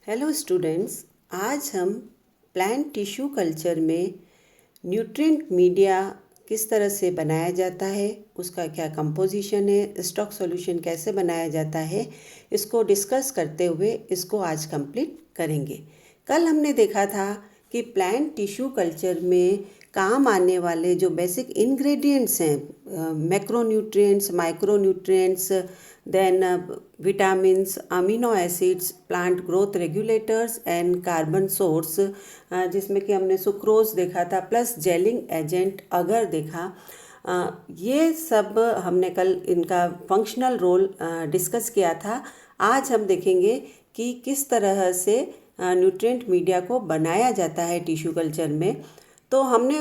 Hello students, आज हम plant tissue culture में न्यूट्रिएंट मीडिया किस तरह से बनाया जाता है, उसका क्या कंपोजिशन है, स्टॉक सॉल्यूशन कैसे बनाया जाता है, इसको डिस्कस करते हुए इसको आज कंप्लीट करेंगे। कल हमने देखा था कि प्लांट टिश्यू कल्चर में काम आने वाले जो बेसिक इंग्रेडिएंट्स हैं, macronutrients, micronutrients, then vitamins, amino acids, plant growth regulators and carbon source, जिसमें कि हमने सुक्रोज देखा था प्लस जेलिंग एजेंट अगर देखा। ये सब हमने कल इनका फंक्शनल रोल डिस्कस किया था। आज हम देखेंगे कि किस तरह से न्यूट्रिएंट मीडिया को बनाया जाता है टिश्यू कल्चर में। तो हमने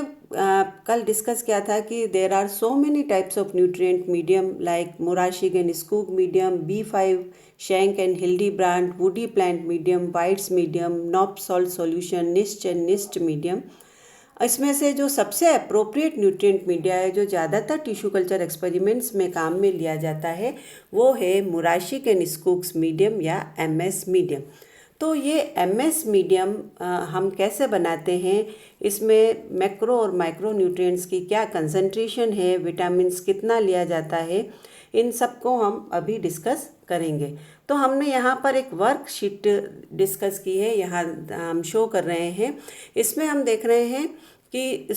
कल डिस्कस किया था कि there are so many types of nutrient medium like Murashige and Skoog medium, B5 Schenk and Hildebrandt, woody plant medium, White's medium, Knop salt solution, Nitsch and Nitsch medium. इसमें से जो सबसे अप्रोप्रिएट न्यूट्रिएंट मीडिया है, जो ज़्यादातर tissue culture experiments में काम में लिया जाता है, वो है मोराशिक एंड स्कूग्स मीडियम या MS मीडियम। तो ये MS मीडियम हम कैसे बनाते हैं, इसमें मैक्रो और माइक्रो न्यूट्रिएंट्स की क्या कंसंट्रेशन है, विटामिन्स कितना लिया जाता है, इन सब को हम अभी डिस्कस करेंगे। तो हमने यहाँ पर एक वर्कशीट डिस्कस की है, यहाँ हम शो कर रहे हैं। इसमें हम देख रहे हैं कि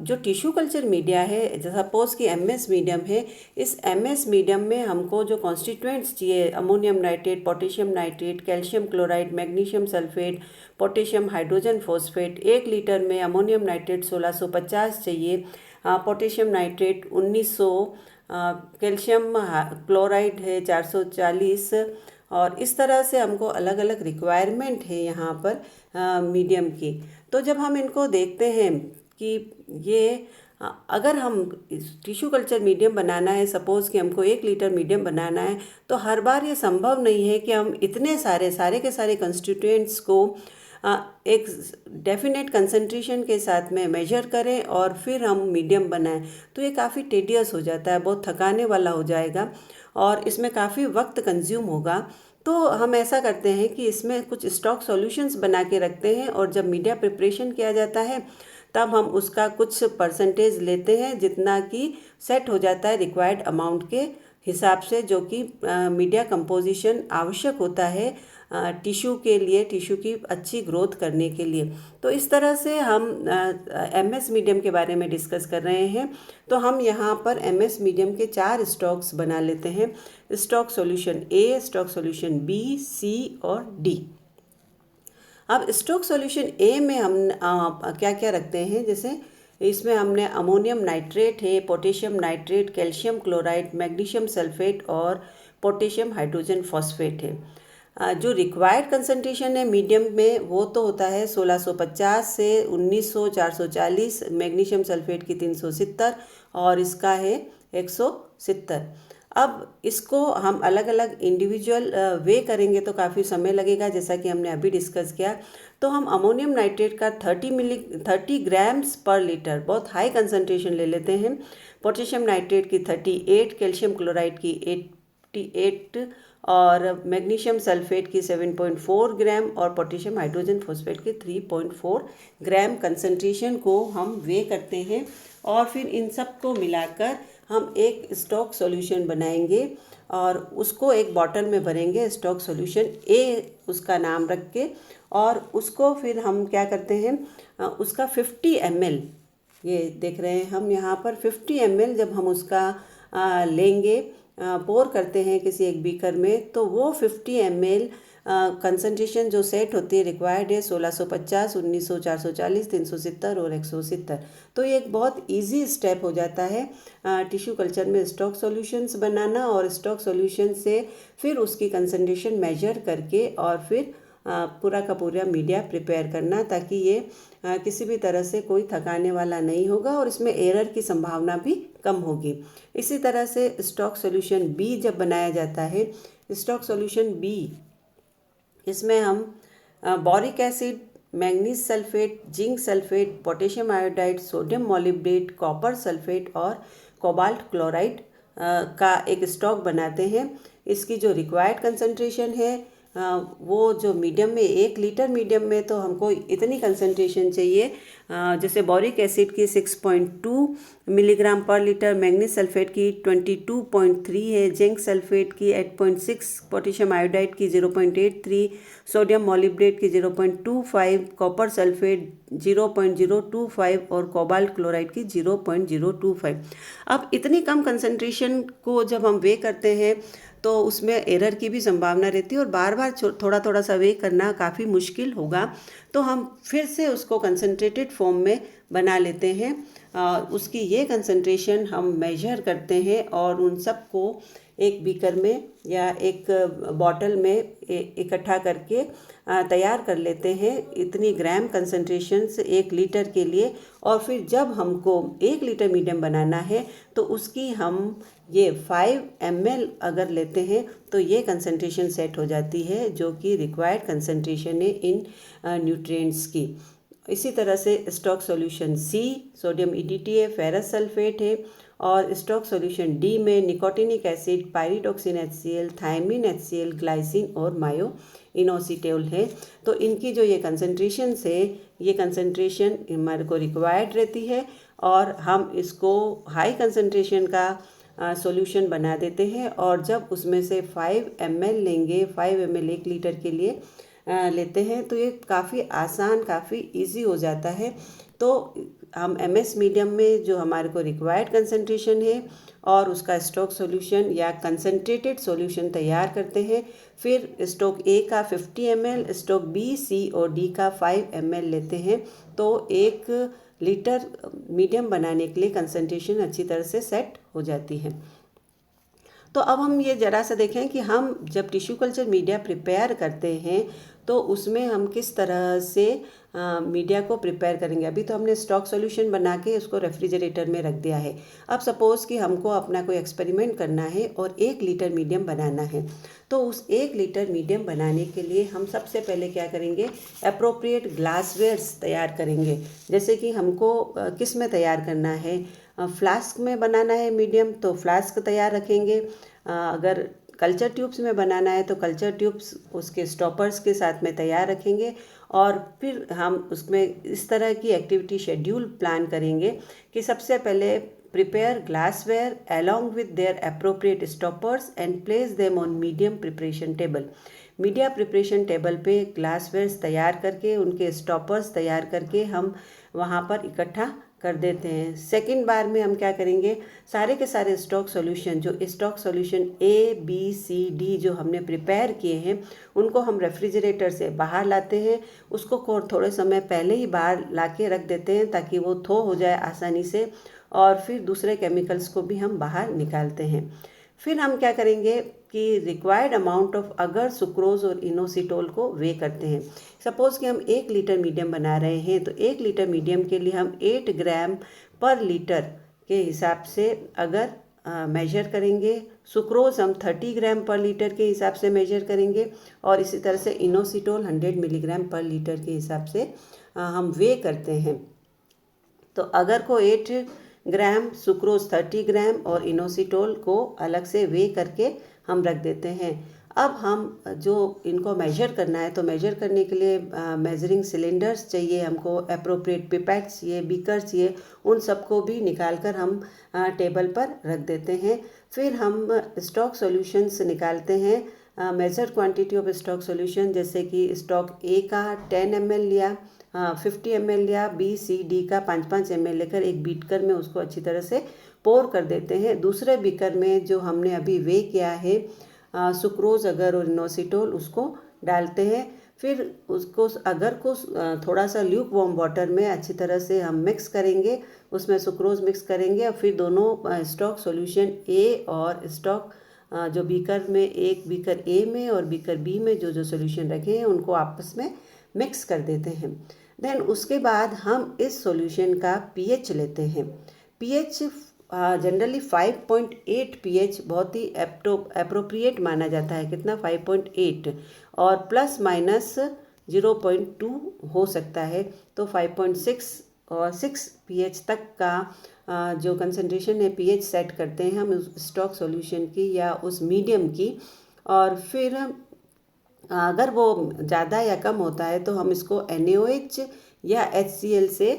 जो टिश्यू कल्चर मीडिया है, सपोज़ कि MS मीडियम है, इस MS मीडियम में हमको जो कॉन्स्टिट्यूएंट्स चाहिए, ammonium nitrate, potassium nitrate, calcium chloride, magnesium sulphate, potassium hydrogen phosphate, 1 litre में अमोनियम नाइट्रेट 1650 चाहिए, पोटेशियम नाइट्रेट 1900, कैल्शियम क्लोराइड है 440, और इस तरह से हमको अलग अलग रिक्वायरमेंट है यहाँ पर मीडियम की। तो जब हम इनको देखते हैं कि ये अगर हम टिश्यू कल्चर मीडियम बनाना है, सपोज़ कि हमको 1 लीटर मीडियम बनाना है, तो हर बार ये संभव नहीं है कि हम इतने सारे के सारे कंस्टिट्यूएंट्स को एक डेफिनेट कंसंट्रेशन के साथ में मेजर करें और फिर हम मीडियम बनाएं। तो ये काफ़ी टेडियस हो जाता है, बहुत थकाने वाला हो जाएगा और इसमें काफ़ी वक्त कंज्यूम होगा। तो हम ऐसा करते हैं कि इसमें कुछ स्टॉक सॉल्यूशंस बना के रखते हैं, और जब मीडिया प्रिपरेशन किया जाता है तब हम उसका कुछ परसेंटेज लेते हैं, जितना कि सेट हो जाता है रिक्वायर्ड अमाउंट के हिसाब से, जो कि मीडिया कंपोजिशन आवश्यक होता है टिश्यू के लिए, टिश्यू की अच्छी ग्रोथ करने के लिए। तो इस तरह से हम MS मीडियम के बारे में डिस्कस कर रहे हैं। तो हम यहाँ पर MS मीडियम के 4 स्टॉक्स बना लेते हैं, stock solution A, stock solution B, C और D। अब स्टॉक सॉल्यूशन A में हम क्या क्या रखते हैं, जैसे इसमें हमने अमोनियम नाइट्रेट है, potassium nitrate, calcium chloride, magnesium sulphate और पोटेशियम हाइड्रोजन फॉस्फेट है। जो रिक्वायर्ड कंसंट्रेशन है मीडियम में वो तो होता है 1650 से 1900, 440, मैग्नीशियम सल्फेट की 370 और इसका है 170। अब इसको हम अलग अलग इंडिविजुअल वे करेंगे तो काफ़ी समय लगेगा, जैसा कि हमने अभी डिस्कस किया। तो हम अमोनियम नाइट्रेट का 30 ग्राम्स पर लीटर, बहुत हाई कंसंट्रेशन ले लेते हैं। पोटेशियम नाइट्रेट की 38, कैल्शियम क्लोराइड की 88 और मैग्नीशियम सल्फेट की 7.4 ग्राम और पोटेशियम हाइड्रोजन फॉस्फेट की 3.4 ग्राम कंसंट्रेशन को हम वे करते हैं, और फिर इन सब को मिलाकर हम एक स्टॉक सॉल्यूशन बनाएंगे और उसको एक बॉटल में भरेंगे, स्टॉक सॉल्यूशन A उसका नाम रख के। और उसको फिर हम क्या करते हैं, उसका 50 ml, ये देख रहे हैं हम यहाँ पर 50 ml जब हम उसका लेंगे, पोर करते हैं किसी एक बीकर में, तो वो 50 ml कंसंट्रेशन जो सेट होती है रिक्वायर्ड है 1650, 1900, 440, 370 और 170। तो ये एक बहुत इजी स्टेप हो जाता है टिश्यू कल्चर में स्टॉक सॉल्यूशंस बनाना, और स्टॉक सॉल्यूशन से फिर उसकी कंसंट्रेशन मेजर करके और फिर पूरा का पूरा मीडिया प्रिपेयर करना, ताकि ये किसी भी तरह से कोई थकाने वाला नहीं होगा और इसमें एरर की संभावना भी कम होगी। इसी तरह से स्टॉक सॉल्यूशन B जब बनाया जाता है, स्टॉक सॉल्यूशन B, इसमें हम boric acid, manganese sulphate, zinc sulphate, potassium iodide, sodium मॉलिब्डेट, copper sulphate और कोबाल्ट क्लोराइड का एक स्टॉक बनाते हैं। इसकी जो रिक्वायर्ड कंसंट्रेशन है वो जो मीडियम में 1 लीटर मीडियम में तो हमको इतनी कंसंट्रेशन चाहिए, जैसे बोरिक एसिड की 6.2 मिलीग्राम पर लीटर, मैग्नीज सल्फेट की 22.3 है, जिंक सल्फेट की 8.6, पोटेशियम आयोडाइड की 0.83, सोडियम मॉलिब्डेट की 0.25, कॉपर सल्फेट 0.025 और कोबाल्ट क्लोराइड की 0.025। अब इतनी कम कंसंट्रेशन को जब हम वे करते हैं तो उसमें एरर की भी संभावना रहती है और बार बार थोड़ा थोड़ा सा वे करना काफ़ी मुश्किल होगा। तो हम फिर से उसको कंसंट्रेटेड फॉर्म में बना लेते हैं। उसकी ये कंसंट्रेशन हम मेजर करते हैं और उन सब को एक बीकर में या एक बॉटल में इकट्ठा करके तैयार कर लेते हैं, इतनी ग्राम कंसंट्रेशंस 1 लीटर के लिए। और फिर जब हमको 1 लीटर मीडियम बनाना है तो उसकी हम ये 5 ml अगर लेते हैं तो ये कंसंट्रेशन सेट हो जाती है, जो कि रिक्वायर्ड कंसंट्रेशन है इन न्यूट्रिएंट्स की। इसी तरह से stock solution C sodium EDTA ferrous sulphate है, और स्टॉक सॉल्यूशन डी में nicotinic acid, pyridoxine HCl, thiamine HCl, glycine और मायो इनोसिटोल है। तो इनकी जो ये कंसंट्रेशन है, ये कंसंट्रेशन हमारे को रिक्वायर्ड रहती है और हम इसको हाई कंसंट्रेशन का सॉल्यूशन बना देते हैं। और जब उसमें से 5 ml लेंगे, 5 ml 1 लीटर के लिए लेते हैं, तो ये काफ़ी आसान, काफ़ी इजी हो जाता है। तो हम MS मीडियम में जो हमारे को रिक्वायर्ड कंसंट्रेशन है और उसका स्टॉक सॉल्यूशन या कंसंट्रेटेड सॉल्यूशन तैयार करते हैं। फिर स्टॉक ए का 50 ml, स्टॉक बी, सी और डी का 5 ml लेते हैं। तो 1 लीटर मीडियम बनाने के लिए कंसंट्रेशन अच्छी तरह से सेट हो जाती है। तो अब हम ये ज़रा सा देखें कि हम जब टिश्यू कल्चर मीडिया प्रिपेयर करते हैं तो उसमें हम किस तरह से मीडिया को प्रिपेयर करेंगे। अभी तो हमने स्टॉक सॉल्यूशन बना के उसको रेफ्रिजरेटर में रख दिया है। अब सपोज़ कि हमको अपना कोई एक्सपेरिमेंट करना है और 1 लीटर मीडियम बनाना है, तो उस 1 लीटर मीडियम बनाने के लिए हम सबसे पहले क्या करेंगे, अप्रोप्रिएट ग्लासवेयर्स तैयार करेंगे। जैसे कि हमको किस में तैयार करना है, फ्लास्क में बनाना है मीडियम तो फ्लास्क तैयार रखेंगे। अगर कल्चर ट्यूब्स में बनाना है तो कल्चर ट्यूब्स उसके स्टॉपर्स के साथ में तैयार रखेंगे। और फिर हम उसमें इस तरह की एक्टिविटी शेड्यूल प्लान करेंगे कि सबसे पहले prepare glassware along with their appropriate stoppers and place them on medium preparation table। Media preparation table पे ग्लासवेयर्स तैयार करके उनके स्टॉपर्स तैयार करके हम वहाँ पर इकट्ठा कर देते हैं। सेकंड बार में हम क्या करेंगे, सारे के सारे स्टॉक सॉल्यूशन, जो stock solution A, B, C, D जो हमने प्रिपेयर किए हैं, उनको हम रेफ्रिजरेटर से बाहर लाते हैं। उसको थोड़े समय पहले ही बाहर ला के रख देते हैं ताकि वो थो हो जाए आसानी से, और फिर दूसरे केमिकल्स को भी हम बाहर निकालते हैं। फिर हम क्या करेंगे कि रिक्वायर्ड अमाउंट ऑफ अगर सुक्रोज और इनोसिटोल को वे करते हैं। सपोज़ कि हम 1 लीटर मीडियम बना रहे हैं तो 1 लीटर मीडियम के लिए हम 8 ग्राम पर लीटर के हिसाब से अगर मेजर करेंगे, सुक्रोज हम 30 ग्राम पर लीटर के हिसाब से मेजर करेंगे, और इसी तरह से इनोसिटोल 100 मिलीग्राम पर लीटर के हिसाब से हम वे करते हैं। तो अगर को 8 ग्राम, सुक्रोज 30 ग्राम और इनोसिटोल को अलग से वे करके हम रख देते हैं। अब हम जो इनको मेजर करना है तो मेजर करने के लिए मेजरिंग सिलेंडर्स चाहिए हमको, अप्रोप्रिएट पिपेट्स चाहिए, बीकर चाहिए, उन सबको भी निकाल कर हम टेबल पर रख देते हैं। फिर हम स्टॉक सॉल्यूशंस निकालते हैं, major quantity of stock solution, जैसे कि स्टॉक ए का 10 ml लिया, 50 ml लिया, बी, सी, डी का 5-5 ml लेकर एक बीकर में उसको अच्छी तरह से पोर कर देते हैं। दूसरे बीकर में जो हमने अभी वे किया है सुक्रोज अगर और इनोसिटोल, उसको डालते हैं। फिर उसको अगर को थोड़ा सा ल्यूक वार्म वाटर में अच्छी तरह से हम मिक्स करेंगे, उसमें सुक्रोज मिक्स करेंगे और फिर दोनों स्टॉक सॉल्यूशन ए और स्टॉक जो बीकर में, एक बीकर ए में और बीकर बी में जो जो सॉल्यूशन रखे हैं उनको आपस में मिक्स कर देते हैं। देन उसके बाद हम इस सॉल्यूशन का pH लेते हैं। pH जनरली 5.8 pH बहुत ही अप्रोप्रिएट माना जाता है। कितना, 5.8, और प्लस माइनस 0.2 हो सकता है। तो 5.6 और 6 pH तक का जो कंसंट्रेशन है pH सेट करते हैं हम उस स्टॉक सॉल्यूशन की या उस मीडियम की। और फिर अगर वो ज़्यादा या कम होता है तो हम इसको NaOH या HCl से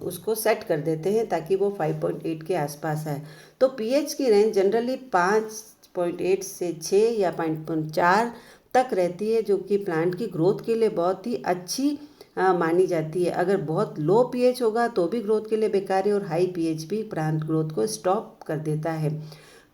उसको सेट कर देते हैं ताकि वो 5.8 के आसपास आए। तो पीएच की रेंज जनरली 5.8 से 6 या 5.4 तक रहती है, जो कि प्लांट की ग्रोथ के लिए बहुत ही अच्छी मानी जाती है। अगर बहुत लो पीएच होगा तो भी ग्रोथ के लिए बेकार है, और हाई पीएच भी प्लांट ग्रोथ को स्टॉप कर देता है।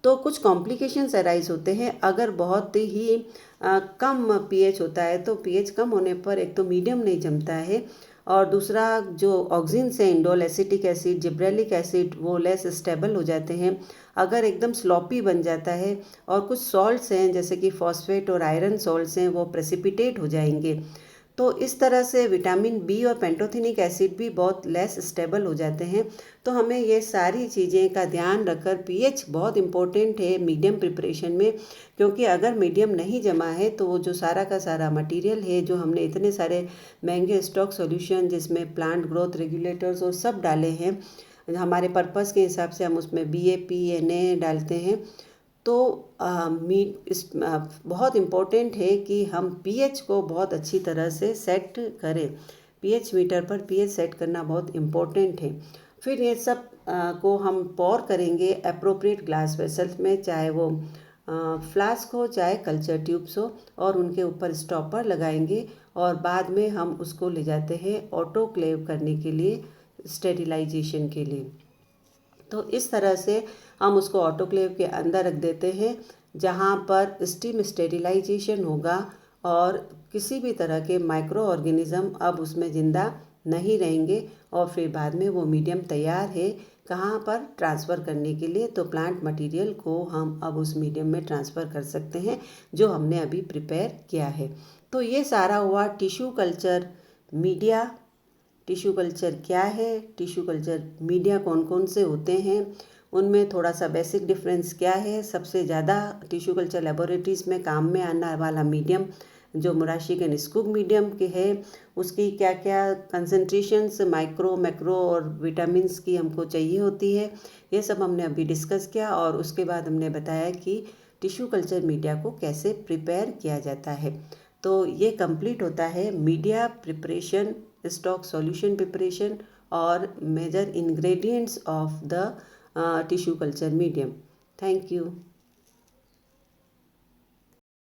तो कुछ कॉम्प्लिकेशंस अराइज होते हैं अगर बहुत ही कम पीएच होता है। तो पीएच कम होने पर एक तो मीडियम नहीं जमता है, और दूसरा जो ऑक्सिन्स हैं, indole acetic acid, gibberellic acid, वो लेस स्टेबल हो जाते हैं। अगर एकदम स्लॉपी बन जाता है, और कुछ सॉल्ट्स हैं जैसे कि फॉस्फेट और आयरन सॉल्ट्स हैं, वो प्रेसिपिटेट हो जाएंगे। तो इस तरह से विटामिन बी और पेंटोथेनिक एसिड भी बहुत लेस स्टेबल हो जाते हैं। तो हमें ये सारी चीज़ें का ध्यान रखकर, पीएच बहुत इम्पोर्टेंट है मीडियम प्रिपरेशन में, क्योंकि अगर मीडियम नहीं जमा है तो वो जो सारा का सारा मटेरियल है, जो हमने इतने सारे महंगे स्टॉक सॉल्यूशन जिसमें प्लांट ग्रोथ रेगुलेटर्स और सब डाले हैं, हमारे पर्पस के हिसाब से हम उसमें BAP Na डालते हैं। तो बहुत इम्पोर्टेंट है कि हम पीएच को बहुत अच्छी तरह से सेट करें। पीएच मीटर पर पीएच सेट करना बहुत इम्पोर्टेंट है। फिर ये सब को हम पॉर करेंगे अप्रोप्रिएट ग्लास वेसल्स में, चाहे वो फ्लास्क हो चाहे कल्चर ट्यूब्स हो, और उनके ऊपर स्टॉपर लगाएंगे, और बाद में हम उसको ले जाते हैं ऑटोक्लेव करने के लिए, स्टेरिलाइजेशन के लिए। तो इस तरह से हम उसको ऑटोक्लेव के अंदर रख देते हैं, जहाँ पर स्टीम स्टेरिलाइजेशन होगा, और किसी भी तरह के माइक्रो ऑर्गेनिज़म अब उसमें ज़िंदा नहीं रहेंगे। और फिर बाद में वो मीडियम तैयार है कहाँ पर ट्रांसफ़र करने के लिए, तो प्लांट मटेरियल को हम अब उस मीडियम में ट्रांसफ़र कर सकते हैं जो हमने अभी प्रिपेयर किया है। तो ये सारा हुआ tissue culture media. Tissue culture क्या है, टिश्यू कल्चर मीडिया कौन कौन से होते हैं, उनमें थोड़ा सा बेसिक डिफरेंस क्या है। सबसे ज़्यादा टिश्यू कल्चर लेबोरेटरीज़ में काम में आने वाला मीडियम जो मुराशिगन स्कूग मीडियम के है, उसकी क्या क्या कंसंट्रेशंस माइक्रो मैक्रो और विटामिन्स की हमको चाहिए होती है, ये सब हमने अभी डिस्कस किया। और उसके बाद हमने बताया कि टिश्यू कल्चर मीडिया को कैसे प्रिपेयर किया जाता है। तो ये कंप्लीट होता है media preparation, stock solution preparation, और major ingredients of the tissue culture medium. Thank you.